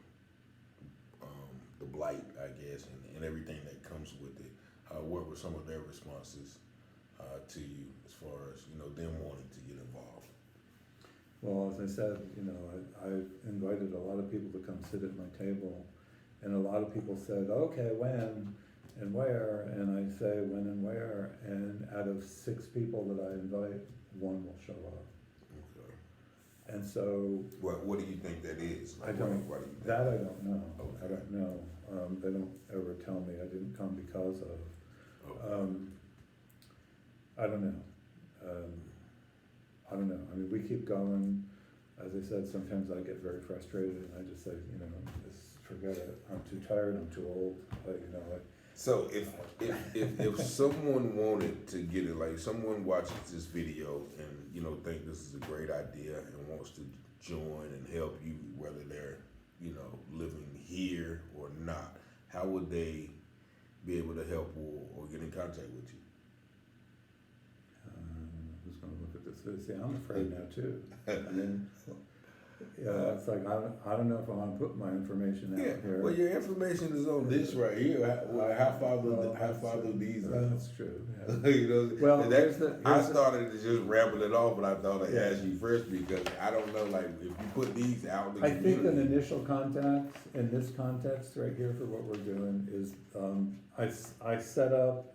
blight, I guess, and everything that comes with it. What were some of their responses to you as far as, you know, them wanting to get involved? Well, as I said, you know, I invited a lot of people to come sit at my table, and a lot of people said, okay, when and where? And I say when and where, and out of 6 people that I invite, 1 will show up. Okay. And so... What do you think that is? I don't, what do you think? that I don't know. Okay. I don't know. They don't ever tell me. I didn't come because of. Okay. I don't know. I don't know. I mean, we keep going. As I said, sometimes I get very frustrated and I just say, you know, just forget it. I'm too tired. I'm too old. You know. So if someone wanted to get it, like someone watches this video and, you know, think this is a great idea and wants to join and help you, whether they're, you know, living here or not, how would they be able to help or get in contact with you? Who's going to look at this? See, I'm afraid now too. I mean, Yeah, it's like, I don't know if I want to put my information out Yeah, here. well, your information is on this right here. How far do these are? That's true. Yeah. You know, Well, I started to just ramble it off, but I thought I'd ask you first because I don't know, like, if you put these out in the I think an community. initial contact in this context right here for what we're doing is, I set up,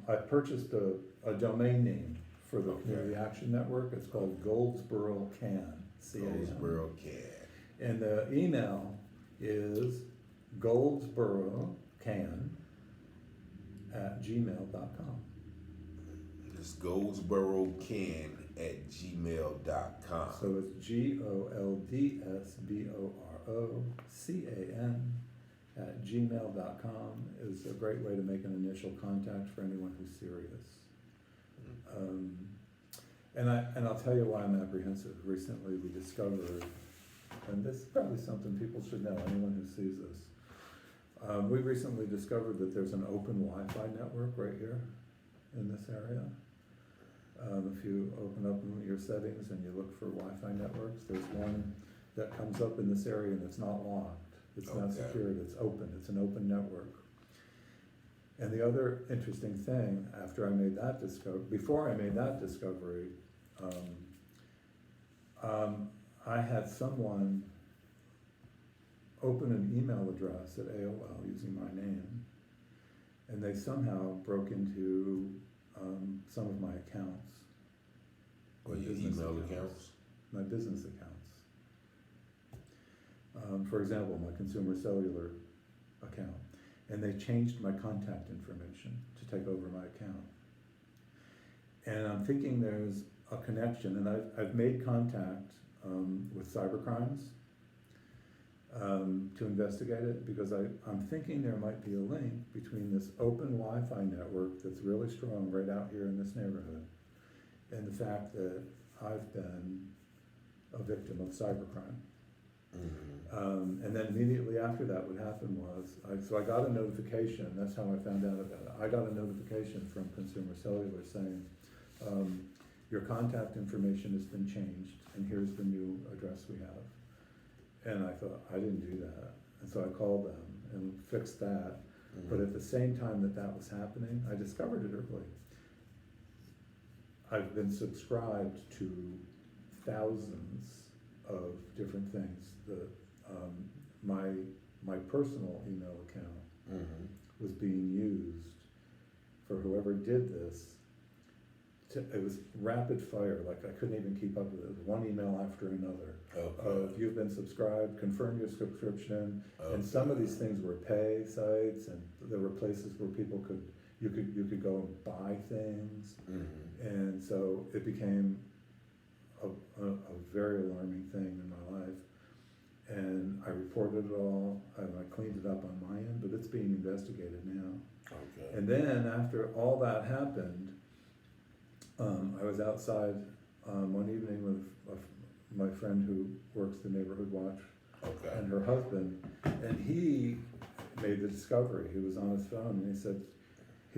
I purchased a domain name for the Community Action Network. It's called Goldsboro Can, C-A-N. Goldsboro can. And the email is goldsborocan@gmail.com. It's goldsborocan@gmail.com. So it's goldsborocan@gmail.com is a great way to make an initial contact for anyone who's serious. And I'll tell you why I'm apprehensive. Recently we discovered, and this is probably something people should know, anyone who sees this. We recently discovered that there's an open Wi-Fi network right here in this area. If you open up your settings and you look for Wi-Fi networks, there's one that comes up in this area and it's not locked. It's not secured, it's open, it's an open network. And the other interesting thing, after I made that before I made that discovery, I had someone open an email address at AOL using my name, and they somehow broke into some of my accounts. Or your email accounts? My business accounts. For example, my consumer cellular account. And they changed my contact information to take over my account. And I'm thinking there's a connection, and I've made contact with cybercrimes to investigate it, because I'm thinking there might be a link between this open Wi-Fi network that's really strong right out here in this neighborhood and the fact that I've been a victim of cybercrime. And then immediately after that, what happened was, so I got a notification, that's how I found out about it. I got a notification from Consumer Cellular saying, your contact information has been changed, and here's the new address we have. And I thought, I didn't do that. And so I called them and fixed that. But at the same time that was happening, I discovered it early. I've been subscribed to thousands of different things. My personal email account was being used for whoever did this. It was rapid fire, like I couldn't even keep up with it. It was one email after another. You've been subscribed, confirm your subscription, and some of these things were pay sites, and there were places where people you could go and buy things, and so it became a very alarming thing in my life. And I reported it all, and I cleaned it up on my end, but it's being investigated now. And then after all that happened, I was outside one evening with my friend who works the Neighborhood Watch and her husband, and he made the discovery. He was on his phone and he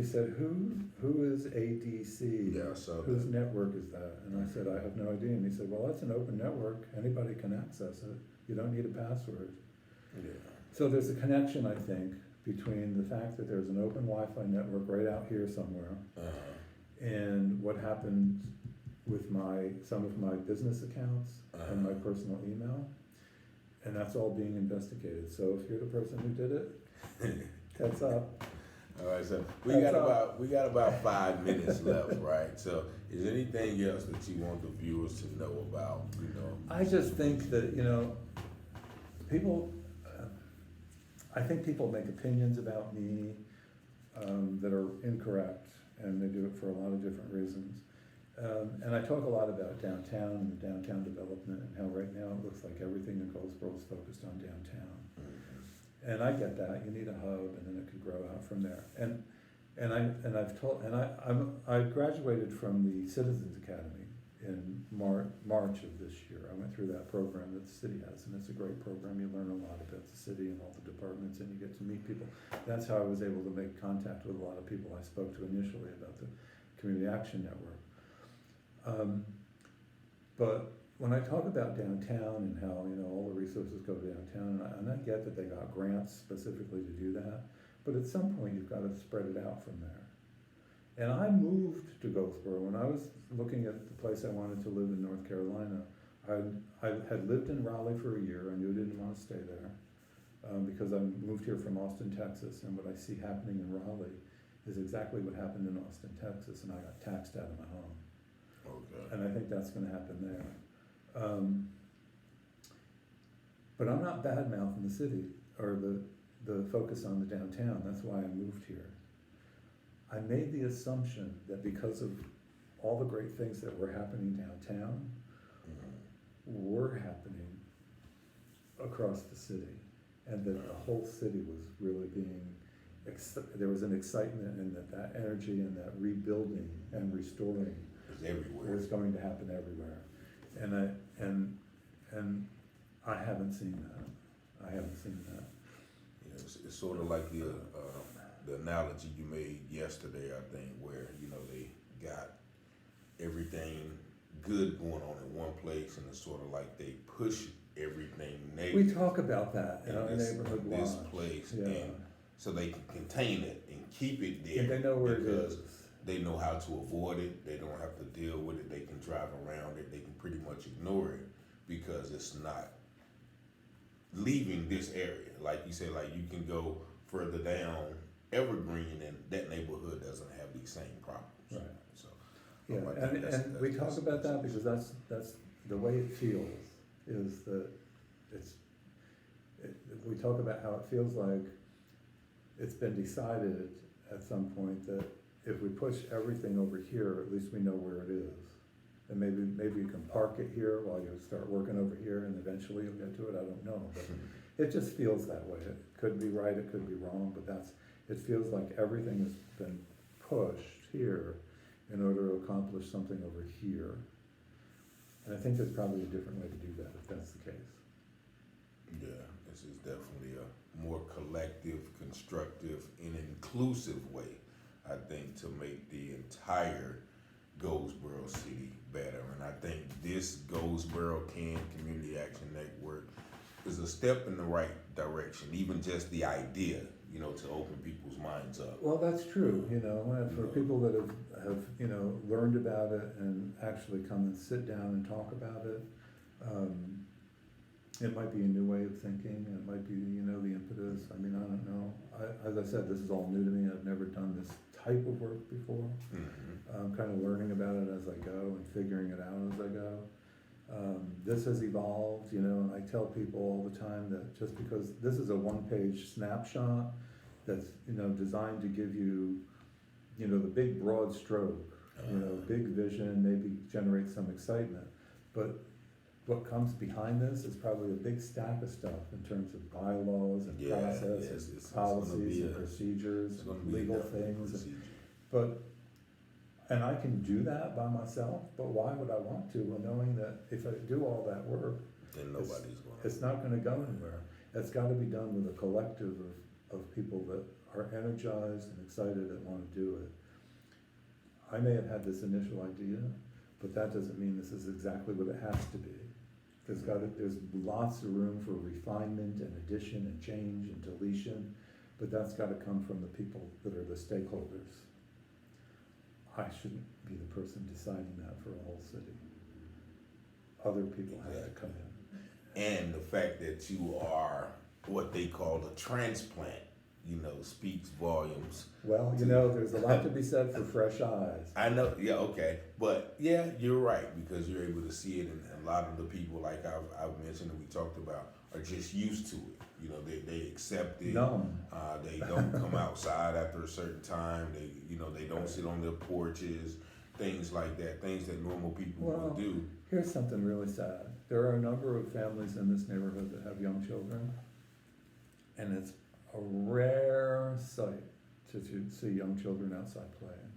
said, who is ADC? Yeah, I saw Whose that. network is that? And I said, I have no idea. And he said, well, that's an open network. Anybody can access it. You don't need a password. So there's a connection, I think, between the fact that there's an open Wi-Fi network right out here somewhere and what happened with some of my business accounts and my personal email, and that's all being investigated. So if you're the person who did it, heads up. All right, so we got about 5 minutes left, right? So is there anything else that you want the viewers to know about? I just think that I think people make opinions about me that are incorrect, and they do it for a lot of different reasons. And I talk a lot about downtown and the downtown development, and how right now it looks like everything in Goldsboro is focused on downtown. And I get that, you need a hub, and then it could grow out from there. I graduated from the Citizens Academy in March of this year. I went through that program that the city has, and it's a great program. You learn a lot about the city and all the departments, and you get to meet people. That's how I was able to make contact with a lot of people I spoke to initially about the Community Action Network. But when I talk about downtown and how, all the resources go downtown, and I get that they got grants specifically to do that, but at some point you've gotta spread it out from there. And I moved to Goldsboro, when I was looking at the place I wanted to live in North Carolina, I had lived in Raleigh for a year, I knew I didn't wanna stay there, because I moved here from Austin, Texas, and what I see happening in Raleigh is exactly what happened in Austin, Texas, and I got taxed out of my home. Okay. And I think that's gonna happen there. But I'm not bad mouthing the city, or the focus on the downtown, that's why I moved here. I made the assumption that because of all the great things that were happening downtown, were happening across the city, and that the whole city was really being, there was an excitement, and that energy and that rebuilding and restoring It's everywhere. was going to happen everywhere. And I haven't seen that. I haven't seen that. Yeah, it's sort of like the analogy you made yesterday, I think, where, they got everything good going on in one place, and it's sort of like they push everything negative. We talk about that in our this, neighborhood this watch. place, Yeah. and so they can contain it and keep it there. And they know where it because is. they know how to avoid it. They don't have to deal with it. They can drive around it. They can pretty much ignore it because it's not leaving this area. Like you said, like you can go further down Evergreen, and that neighborhood doesn't have these same problems. Right. So, Yeah, I think and we talk about that because that's the way it feels, is that we talk about how it feels like it's been decided at some point that if we push everything over here, at least we know where it is. And maybe you can park it here while you start working over here, and eventually you'll get to it, I don't know, but it just feels that way. It could be right, it could be wrong, but it feels like everything has been pushed here in order to accomplish something over here. And I think there's probably a different way to do that, if that's the case. Yeah, this is definitely a more collective, constructive, and inclusive way, I think, to make the entire Goldsboro city better. And I think this Goldsboro Can Community Action Network is a step in the right direction, even just the idea, to open people's minds up. Well, that's true, for people that have, learned about it and actually come and sit down and talk about it, it might be a new way of thinking, it might be, the impetus, I don't know. As I said, this is all new to me, I've never done this type of work before. I'm kind of learning about it as I go and figuring it out as I go. This has evolved, and I tell people all the time that just because this is a one-page snapshot that's, designed to give you, the big broad stroke, big vision, maybe generate some excitement. But what comes behind this is probably a big stack of stuff in terms of bylaws and process and policies and procedures and legal things. And I can do that by myself, but why would I want to? Well, knowing that if I do all that work, then nobody's going. It's not going to go anywhere. It's got to be done with a collective of people that are energized and excited and want to do it. I may have had this initial idea, but that doesn't mean this is exactly what it has to be. There's lots of room for refinement and addition and change and deletion, but that's got to come from the people that are the stakeholders. I shouldn't be the person deciding that for a whole city. Other people have to come in. And the fact that you are what they call a transplant, speaks volumes. Well, there's a lot to be said for fresh eyes. I know, yeah, okay. But yeah, you're right, because you're able to see it, and a lot of the people, like I've mentioned and we talked about, are just used to it. They accept it. No. They don't come outside after a certain time. They don't sit on their porches, things like that, things that normal people would do. Here's something really sad. There are a number of families in this neighborhood that have young children, and it's a rare sight to see young children outside playing.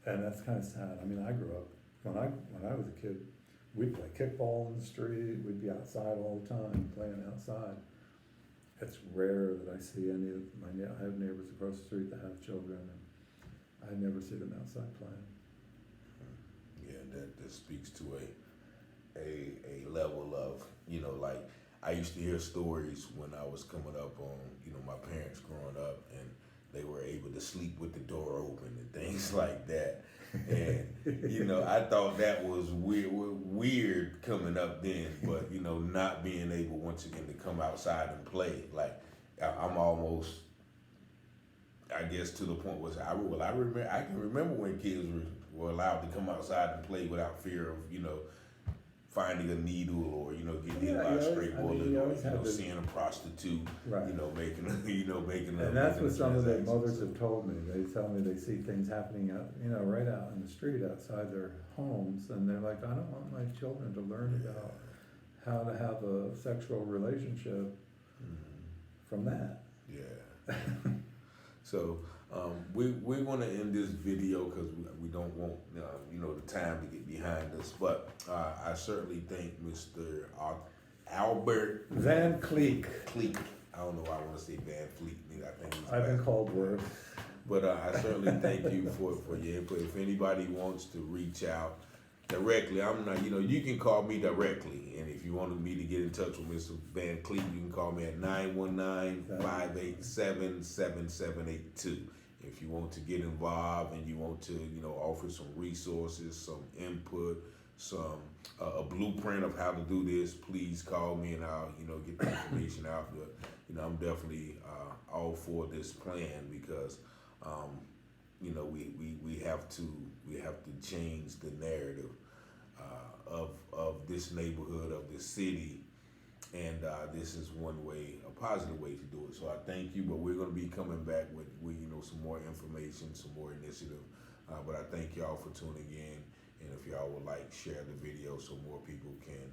And that's kind of sad. I grew up, when I was a kid, we'd play kickball in the street, we'd be outside all the time, playing outside. It's rare that I see any of I have neighbors across the street that have children, and I never see them outside playing. Yeah, that speaks to a level of, like I used to hear stories when I was coming up on, my parents growing up, and they were able to sleep with the door open and things like that. And I thought that was weird coming up then, but not being able once again to come outside and play. Like I'm almost, I guess, to the point where I can remember when kids were allowed to come outside and play without fear of finding a needle or getting hit by a stray bullet or seeing a prostitute, Right. making And that's what some of their mothers have told me. They tell me they see things happening out, right out in the street outside their homes, and they're like, I don't want my children to learn about how to have a sexual relationship from that. Yeah. So we're going to end this video because we don't want the time to get behind us. But I certainly thank Mr. Albert Van Kleeck. I don't know why I want to say Van Fleet. I think I've been called worse. But I certainly thank you for your input. If anybody wants to reach out directly, I'm not. You can call me directly, and if you wanted me to get in touch with Mr. Van Kleeck, you can call me at 919-587-7782. If you want to get involved and you want to, offer some resources, some input, some a blueprint of how to do this, please call me and I'll, get the information out. But I'm definitely all for this plan because, we have to change the narrative of this neighborhood, of this city. And this is one way, a positive way to do it. So I thank you, but we're going to be coming back with some more information, some more initiative. But I thank y'all for tuning in. And if y'all would share the video so more people can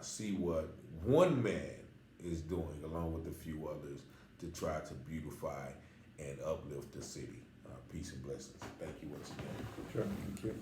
see what one man is doing along with a few others to try to beautify and uplift the city. Peace and blessings. Thank you once again. Sure, thank you.